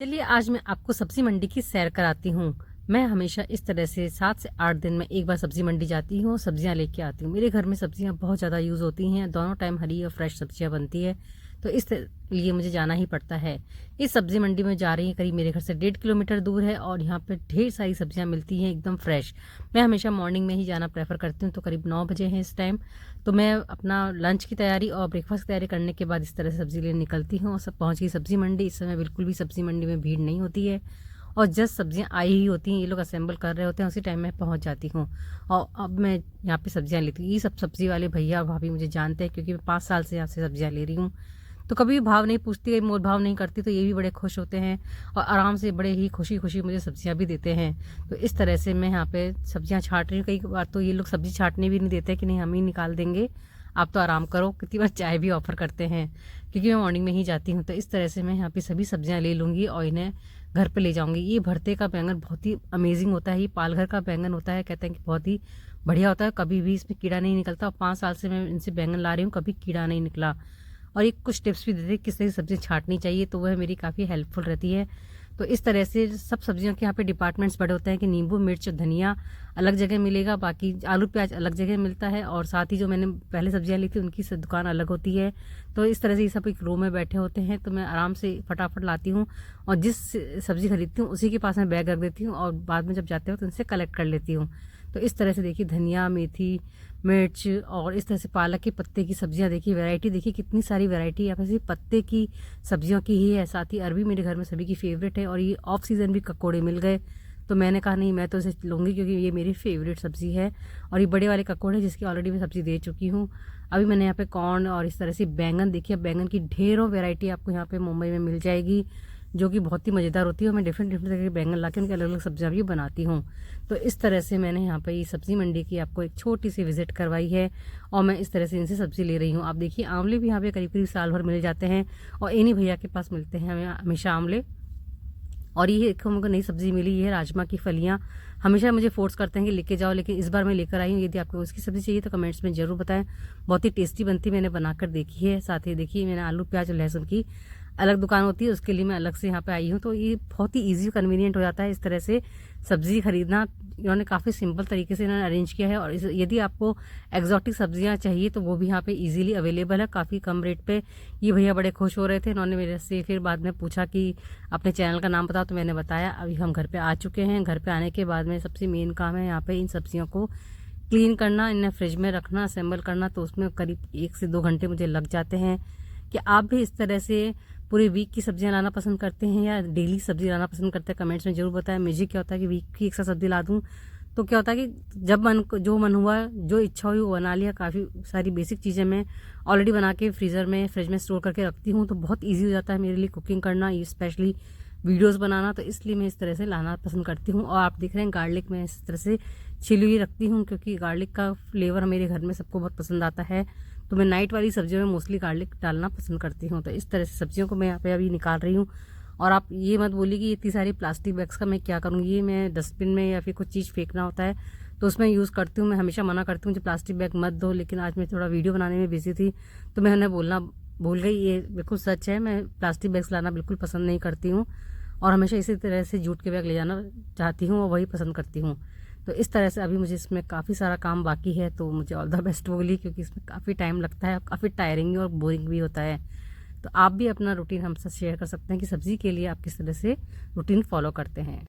चलिए आज मैं आपको सब्जी मंडी की सैर कराती हूँ। मैं हमेशा इस तरह से 7 से 8 दिन में एक बार सब्जी मंडी जाती हूँ, सब्जियाँ लेके आती हूँ। मेरे घर में सब्जियाँ बहुत ज़्यादा यूज़ होती हैं, दोनों टाइम हरी और फ्रेश सब्जियाँ बनती है, तो इस लिए मुझे जाना ही पड़ता है। इस सब्जी मंडी में जा रही है, करीब मेरे घर से 1.5 किलोमीटर दूर है और यहाँ पे ढेर सारी सब्जियाँ मिलती हैं एकदम फ्रेश। मैं हमेशा मॉर्निंग में ही जाना प्रेफर करती हूँ, तो करीब 9 बजे है इस टाइम। तो मैं अपना लंच की तैयारी और ब्रेकफास्ट की तैयारी करने के बाद इस तरह से सब्जी लेने निकलती हूँ और सब पहुँच गई सब्जी मंडी। इस समय बिल्कुल भी सब्जी मंडी में भीड़ नहीं होती है और जस्ट सब्जियां आई ही होती हैं, ये लोग असेंबल कर रहे होते हैं, उसी टाइम मैं पहुंच जाती हूँ। और अब मैं यहाँ पे सब्जियां लेती हूँ। ये सब सब्जी वाले भैया और भाभी मुझे जानते हैं क्योंकि मैं 5 साल से यहाँ से सब्जियां ले रही हूँ। तो कभी भी भाव नहीं पूछती, कभी मोल भाव नहीं करती, तो ये भी बड़े खुश होते हैं और आराम से बड़े ही खुशी खुशी मुझे सब्जियां भी देते हैं। तो इस तरह से मैं यहाँ पे सब्जियां छांट रही हूँ। कई बार तो ये लोग सब्जी छांटने भी नहीं देते कि नहीं हम ही निकाल देंगे, आप तो आराम करो। कितनी बार चाय भी ऑफर करते हैं क्योंकि मैं मॉर्निंग में ही जाती हूँ। तो इस तरह से मैं यहाँ पे सभी सब्जियां ले लूँगी और इन्हें घर पे ले जाऊंगी। ये भरते का बैंगन बहुत ही अमेजिंग होता है, ये पालघर का बैंगन होता है, कहते हैं कि बहुत ही बढ़िया होता है, कभी भी इसमें कीड़ा नहीं निकलता। और 5 साल से मैं इनसे बैंगन ला रही हूँ, कभी कीड़ा नहीं निकला। और ये कुछ टिप्स भी देते हैं किस तरह की सब्जी छांटनी चाहिए, तो वह मेरी काफ़ी हेल्पफुल रहती है। तो इस तरह से सब सब्जियों के यहाँ पे डिपार्टमेंट्स बड़े होते हैं कि नींबू मिर्च धनिया अलग जगह मिलेगा, बाकी आलू प्याज अलग जगह मिलता है, और साथ ही जो मैंने पहले सब्जियां ली थी उनकी दुकान अलग होती है। तो इस तरह से ये सब एक रो में बैठे होते हैं, तो मैं आराम से फटाफट लाती हूँ और जिस सब्जी खरीदती हूँ उसी के पास मैं बैग रख देती हूँ और बाद में जब जाते हो तो उनसे कलेक्ट कर लेती हूँ। तो इस तरह से देखिए धनिया मेथी मिर्च और इस तरह से पालक के पत्ते की सब्जियां, देखिए वैरायटी देखिए कितनी सारी वैरायटी यहाँ पे सिर्फ पत्ते की सब्जियों की ही है। साथ ही अरबी मेरे घर में सभी की फेवरेट है और ये ऑफ सीज़न भी ककोड़े मिल गए, तो मैंने कहा नहीं मैं तो इसे लूँगी क्योंकि ये मेरी फेवरेट सब्ज़ी है। और ये बड़े वाले ककोड़े जिसकी ऑलरेडी मैं सब्ज़ी दे चुकी हूँ। अभी मैंने यहाँ पे कॉर्न और इस तरह से बैंगन, देखिए बैंगन की ढेरों वैरायटी आपको यहाँ पे मुंबई में मिल जाएगी जो कि बहुत ही मज़ेदार होती है। और मैं डिफरेंट डिफरेंट तरह के बैंगन ला के उनकी अलग अलग सब्जियाँ भी बनाती हूँ। तो इस तरह से मैंने यहाँ पे ये सब्ज़ी मंडी की आपको एक छोटी सी विजिट करवाई है और मैं इस तरह से इनसे सब्ज़ी ले रही हूँ। आप देखिए आंवले भी यहाँ पे करीब करीब साल भर मिल जाते हैं और इन्हीं भैया के पास मिलते हैं हमें हमेशा आंवले। और ये एक हमको नई सब्जी मिली, ये है राजमा की फलियाँ। हमेशा मुझे फोर्स करते हैं कि लेके जाओ, लेकिन इस बार मैं लेकर आई हूँ। यदि आपको उसकी सब्जी चाहिए तो कमेंट्स में जरूर बताएं, बहुत ही टेस्टी बनती है, मैंने बनाकर देखी है। साथ ही देखिए मैंने आलू प्याज और लहसुन की अलग दुकान होती है, उसके लिए मैं अलग से यहाँ पे आई हूँ। तो ये बहुत ही ईजी कन्वीनियंट हो जाता है इस तरह से सब्जी खरीदना। इन्होंने काफ़ी सिंपल तरीके से इन्होंने अरेंज किया है और यदि आपको एक्जॉटिक सब्जियां चाहिए तो वो भी यहाँ पे इजीली अवेलेबल है काफ़ी कम रेट पे। ये भैया बड़े खुश हो रहे थे, इन्होंने मेरे से फिर बाद में पूछा कि अपने चैनल का नाम बताओ, तो मैंने बताया। अभी हम घर पे आ चुके हैं। घर पे आने के बाद में सबसे मेन काम है यहाँ पे इन सब्जियों को क्लीन करना, इन्हें फ्रिज में रखना, असेंबल करना। तो उसमें करीब 1 से 2 घंटे मुझे लग जाते हैं। कि आप भी इस तरह से पूरे वीक की सब्जियां लाना पसंद करते हैं या डेली सब्जी लाना पसंद करते हैं, कमेंट्स में जरूर बताएं। मुझे क्या होता है कि वीक की एक साथ सब्जी ला दूं तो क्या होता है कि जब जो मन हुआ, जो इच्छा हुई वो बना लिया। काफ़ी सारी बेसिक चीज़ें मैं ऑलरेडी बना के फ्रीज़र में फ्रिज में स्टोर करके रखती हूँ, तो बहुत ईजी हो जाता है मेरे लिए कुकिंग करना, ये स्पेशली वीडियोस बनाना। तो इसलिए मैं इस तरह से लाना पसंद करती हूँ। और आप देख रहे हैं गार्लिक मैं इस तरह से छिली हुई रखती हूँ क्योंकि गार्लिक का फ्लेवर मेरे घर में सबको बहुत पसंद आता है। तो मैं नाइट वाली सब्जियों में मोस्टली गार्लिक डालना पसंद करती हूँ। तो इस तरह से सब्जियों को मैं यहाँ पे अभी निकाल रही हूँ। और आप ये मत बोलिए कि इतनी सारी प्लास्टिक बैग्स का मैं क्या करूँगी, ये मैं डस्टबिन में या फिर कुछ चीज़ फेंकना होता है तो उसमें यूज़ करती हूँ। मैं हमेशा मना करती हूँ मुझे प्लास्टिक बैग मत दो, लेकिन आज मैं थोड़ा वीडियो बनाने में बिजी थी तो मैं उन्हें बोलना भूल गई। ये बिल्कुल सच है, मैं प्लास्टिक बैग्स लाना बिल्कुल पसंद नहीं करती हूँ और हमेशा इसी तरह से जूट के बैग ले जाना चाहती हूँ और वही पसंद करती हूँ। तो इस तरह से अभी मुझे इसमें काफ़ी सारा काम बाकी है, तो मुझे ऑल द बेस्ट बोली क्योंकि इसमें काफ़ी टाइम लगता है, काफ़ी टायरिंग और बोरिंग भी होता है। तो आप भी अपना रूटीन हमसे शेयर कर सकते हैं कि सब्ज़ी के लिए आप किस तरह से रूटीन फॉलो करते हैं।